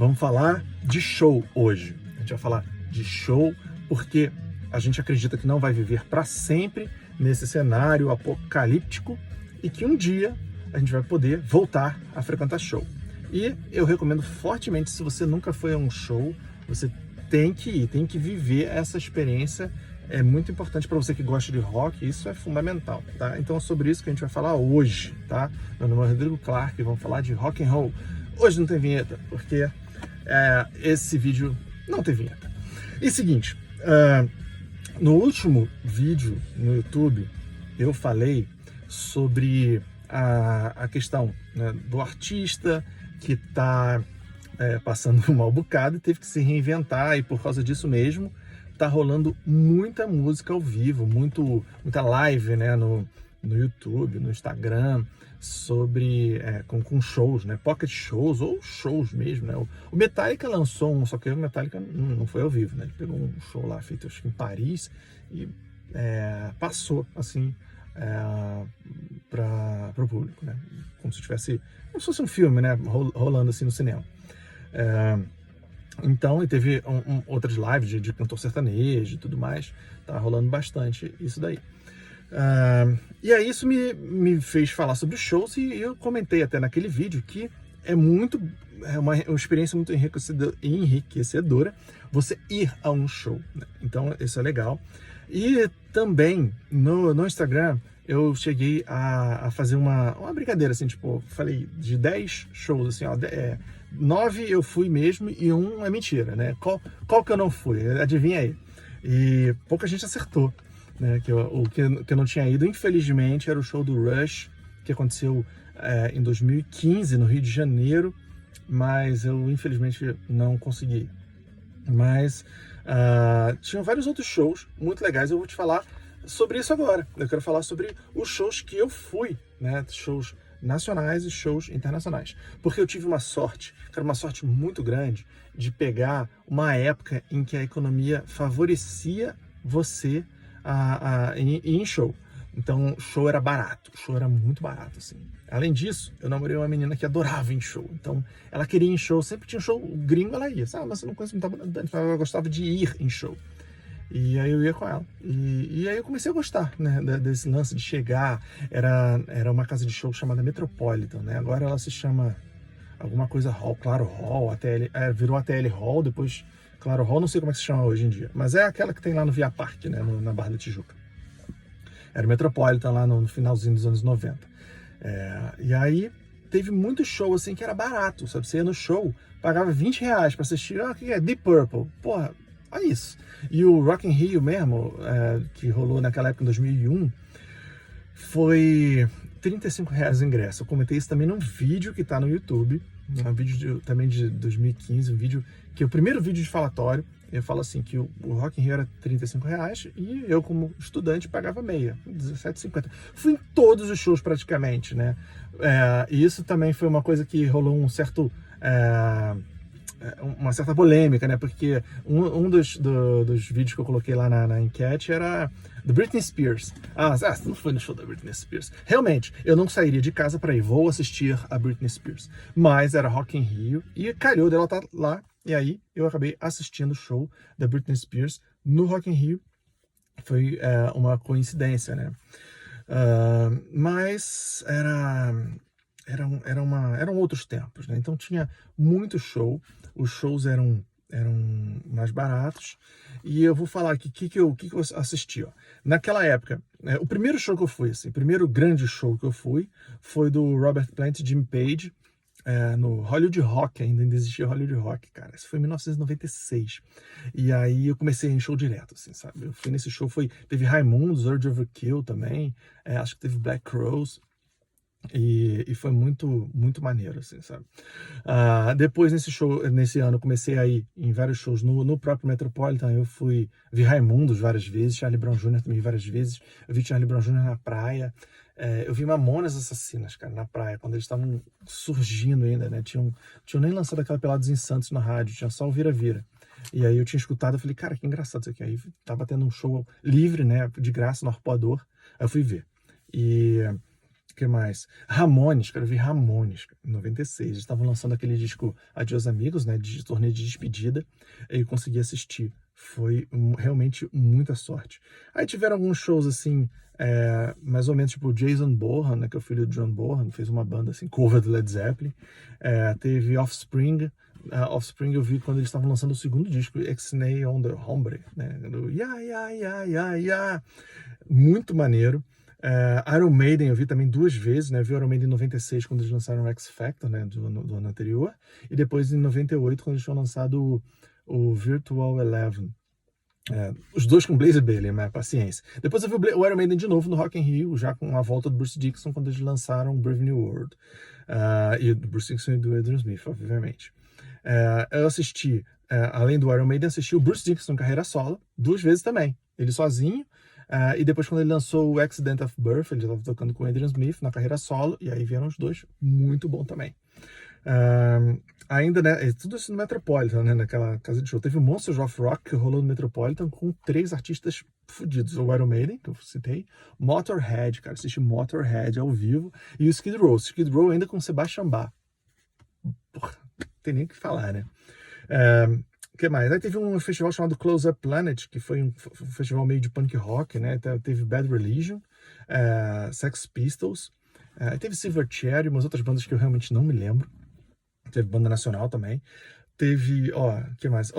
Vamos falar de show hoje. A gente vai falar de show porque a gente acredita que não vai viver para sempre nesse cenário apocalíptico e que um dia a gente vai poder voltar a frequentar show. E eu recomendo fortemente, se você nunca foi a um show, você tem que ir, tem que viver essa experiência. É muito importante para você que gosta de rock, isso é fundamental, tá? Então é sobre isso que a gente vai falar hoje, tá? Meu nome é Rodrigo Clark e vamos falar de rock and roll. Hoje não tem vinheta, porque esse vídeo não tem vinheta. E seguinte, no último vídeo no YouTube, eu falei sobre a questão, né, do artista que está passando um mau bocado e teve que se reinventar, e por causa disso mesmo, tá rolando muita música ao vivo, muita live, né, no YouTube, no Instagram, sobre com shows, né, pocket shows ou shows mesmo, né. O Metallica lançou um, só que o Metallica não foi ao vivo, né, ele pegou um show lá feito acho que em Paris e passou assim para o público, né, como se fosse um filme, né, rolando assim no cinema. Então, e teve outras lives de cantor sertanejo e tudo mais, tá rolando bastante isso daí. E aí isso me fez falar sobre shows, e eu comentei até naquele vídeo que é uma experiência muito enriquecedora você ir a um show, né? Então isso é legal. E também no Instagram eu cheguei a fazer uma brincadeira, assim, tipo, falei de 10 shows, assim, ó, 9 eu fui mesmo e um é mentira, né? Qual que eu não fui? Adivinha aí. E pouca gente acertou, né? O que eu não tinha ido, infelizmente, era o show do Rush, que aconteceu em 2015, no Rio de Janeiro, mas eu, infelizmente, não consegui. Mas tinham vários outros shows muito legais, eu vou te falar sobre isso agora. Eu quero falar sobre os shows que eu fui, né? Shows nacionais e shows internacionais. Porque eu tive uma sorte muito grande de pegar uma época em que a economia favorecia você ir em show. Então, show era barato, show era muito barato, assim. Além disso, eu namorei uma menina que adorava ir em show. Então, ela queria ir em show, sempre tinha um show gringo, ela ia. Mas você não conhece muito banda, então ela gostava de ir em show. E aí eu ia com ela. E aí eu comecei a gostar, né, desse lance de chegar. Era uma casa de show chamada Metropolitan, né? Agora ela se chama alguma coisa Hall, Claro Hall, virou ATL Hall, depois Claro Hall, não sei como é que se chama hoje em dia. Mas é aquela que tem lá no Via Parque, né, na Barra da Tijuca. Era o Metropolitan lá no finalzinho dos anos 90. E aí teve muito show assim que era barato, sabe? Você ia no show, pagava R$20 pra assistir, o que é? Deep Purple. Porra, olha isso. E o Rock in Rio mesmo, que rolou naquela época, em 2001, foi R$35 o ingresso. Eu comentei isso também num vídeo que tá no YouTube, um vídeo também de 2015, um vídeo que é o primeiro vídeo de falatório. Eu falo assim, que o Rock in Rio era R$35 e eu, como estudante, pagava meia, R$17,50. Fui em todos os shows praticamente, né? E isso também foi uma coisa que rolou uma certa polêmica, né? Porque um dos vídeos que eu coloquei lá na enquete era do Britney Spears. Você não foi no show da Britney Spears. Realmente, eu não sairia de casa para ir, vou assistir a Britney Spears. Mas era Rock in Rio e calhou dela estar lá. E aí eu acabei assistindo o show da Britney Spears no Rock in Rio. Foi uma coincidência, né? Mas eram outros tempos, né? Então tinha muito show, os shows eram mais baratos, e eu vou falar aqui o que eu assisti, ó. Naquela época, o primeiro show que eu fui, assim, o primeiro grande show que eu fui foi do Robert Plant e Jimmy Page, no Hollywood Rock, ainda existia Hollywood Rock, cara. Isso foi em 1996. E aí eu comecei em show direto, assim, sabe? Eu fui nesse show, teve Raimundos, Urge Overkill também, acho que teve Black Crowes. E foi muito, muito maneiro, assim, sabe? Depois, nesse ano, eu comecei a ir em vários shows no próprio Metropolitan. Eu vi Raimundos várias vezes, Charlie Brown Jr. também várias vezes. Eu vi Charlie Brown Jr. na praia. Eu vi Mamonas Assassinas, cara, na praia, quando eles estavam surgindo ainda, né? Tinham nem lançado aquela Pelados em Santos na rádio, tinha só o Vira-Vira. E aí eu tinha escutado, eu falei, cara, que engraçado isso aqui. Aí tava tendo um show livre, né, de graça no Arpoador. Aí eu fui ver. O que mais? Ramones, cara, eu vi Ramones, em 96. Eles estavam lançando aquele disco Adiós Amigos, né, de turnê de despedida, e eu consegui assistir. Foi realmente muita sorte. Aí tiveram alguns shows, assim, mais ou menos, tipo o Jason Bonham, né, que é o filho do John Bonham, fez uma banda, assim, cover do Led Zeppelin. Teve Offspring. Offspring eu vi quando eles estavam lançando o segundo disco, X-Nay on the Hombre, né, do Ya, Ya, Ya, Ya, Ya. Muito maneiro. Iron Maiden eu vi também 2 vezes, né? Vi Iron Maiden em 96, quando eles lançaram o X Factor, né? Do ano anterior. E depois em 98, quando eles tinham lançado o Virtual Eleven. Os dois com Blaze Bayley, mas paciência. Depois eu vi o Iron Maiden de novo no Rock in Rio, já com a volta do Bruce Dickinson, quando eles lançaram Brave New World. E do Bruce Dickinson e do Adrian Smith, obviamente. Eu assisti, além do Iron Maiden, assisti o Bruce Dickinson em carreira solo, 2 vezes também. Ele sozinho. E depois, quando ele lançou o Accident of Birth, ele estava tocando com o Adrian Smith na carreira solo, e aí vieram os dois, muito bom também. Ainda, né, tudo isso no Metropolitan, né, naquela casa de show. Teve o Monsters of Rock, que rolou no Metropolitan, com 3 artistas fodidos. O Iron Maiden, que eu citei, Motorhead, cara, assisti Motorhead ao vivo, e o Skid Row. Skid Row ainda com Sebastian Bach. Porra, não tem nem o que falar, né? O que mais? Aí teve um festival chamado Close Up Planet, que foi um festival meio de punk rock, né? Teve Bad Religion, Sex Pistols, teve Silverchair e umas outras bandas que eu realmente não me lembro. Teve banda nacional também. Teve, o que mais?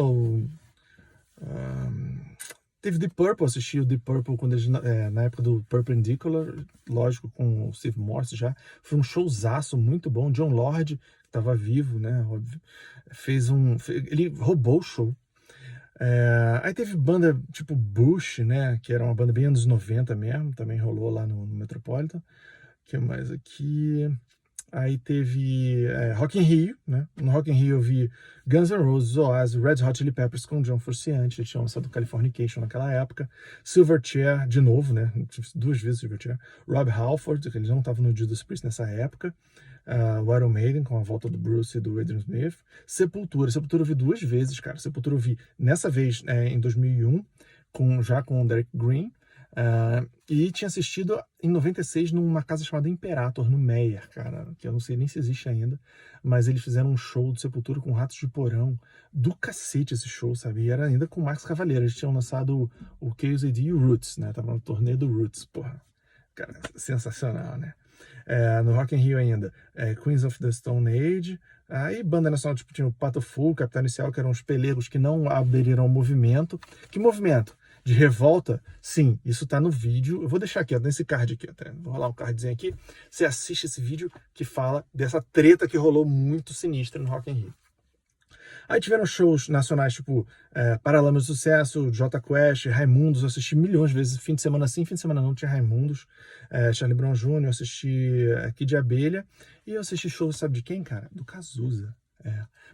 Teve Deep Purple, assisti o Deep Purple quando eles, na época do Perpendicular, lógico, com o Steve Morse já. Foi um showzaço muito bom. John Lord, que estava vivo, né? Óbvio, ele roubou o show. Aí teve banda tipo Bush, né? Que era uma banda bem anos 90 mesmo, também rolou lá no Metropolitan. O que mais aqui? Aí teve Rock in Rio, né? No Rock in Rio eu vi Guns N' Roses, Oasis, Red Hot Chili Peppers com John Frusciante, eles tinham lançado Californication naquela época. Silverchair, de novo, né? 2 vezes Silverchair. Rob Halford, que eles não estavam no Judas Priest nessa época. O Iron Maiden, com a volta do Bruce e do Adrian Smith. Sepultura eu vi 2 vezes, cara. Sepultura eu vi nessa vez em 2001, já com o Derek Green. E tinha assistido em 96 numa casa chamada Imperator, no Meyer, cara, que eu não sei nem se existe ainda, mas eles fizeram um show do Sepultura com Ratos de Porão, do cacete esse show, sabe? E era ainda com o Max Cavaleira, eles tinham lançado o Chaos AD e o Roots, né? Tava no turnê do Roots, porra, cara, sensacional, né? No Rock in Rio ainda, Queens of the Stone Age. Aí banda nacional, tipo, tinha o Pato Fu, Capitão Inicial, que eram os pelegos que não aderiram ao movimento. Que movimento? De revolta? Sim, isso tá no vídeo. Eu vou deixar aqui, ó, nesse card aqui, até. Vou rolar um cardzinho aqui. Você assiste esse vídeo que fala dessa treta que rolou muito sinistra no Rock in Rio. Aí tiveram shows nacionais, tipo Paralamas do Sucesso, Jota Quest, Raimundos, eu assisti milhões de vezes, fim de semana sim, fim de semana não, tinha Raimundos, Charlie Brown Jr., eu assisti Kid de Abelha, e eu assisti shows, sabe de quem, cara? Do Cazuza.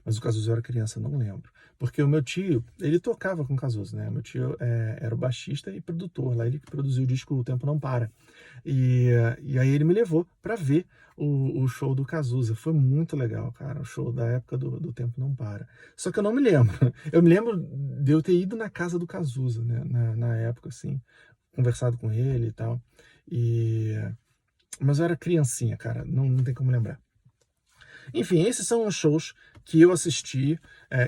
Mas o Cazuza eu era criança, não lembro. Porque o meu tio, ele tocava com o Cazuza, né? Meu tio era o baixista e produtor, lá ele que produziu o disco O Tempo Não Para. E aí ele me levou para ver o show do Cazuza. Foi muito legal, cara, o show da época do Tempo Não Para. Só que eu não me lembro. Eu me lembro de eu ter ido na casa do Cazuza, né? Na época, assim, conversado com ele e tal. Mas eu era criancinha, cara, não tem como lembrar. Enfim, esses são os shows que eu assisti,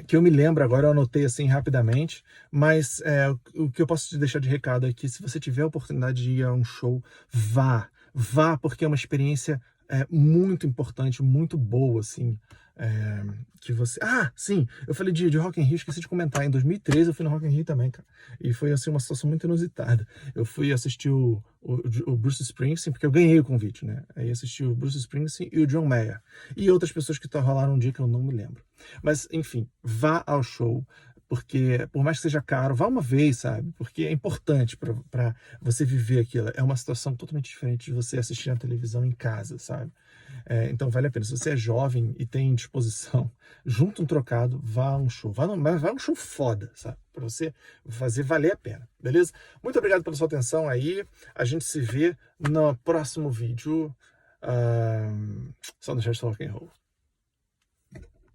que eu me lembro agora, eu anotei assim rapidamente, mas o que eu posso te deixar de recado é que se você tiver a oportunidade de ir a um show, vá, porque é uma experiência muito importante, muito boa, assim, que você... Sim, eu falei de Rock in Rio, esqueci de comentar, em 2013 eu fui no Rock in Rio também, cara, e foi, assim, uma situação muito inusitada. Eu fui assistir o Bruce Springsteen, porque eu ganhei o convite, né, aí assisti o Bruce Springsteen e o John Mayer, e outras pessoas que rolaram um dia que eu não me lembro. Mas, enfim, vá ao show, porque por mais que seja caro, vá uma vez, sabe? Porque é importante para você viver aquilo. É uma situação totalmente diferente de você assistir na televisão em casa, sabe? Então vale a pena. Se você é jovem e tem disposição, junta um trocado, vá a um show. Mas vá a um show foda, sabe? Para você fazer valer a pena, beleza? Muito obrigado pela sua atenção aí. A gente se vê no próximo vídeo. Só deixar de rock and roll.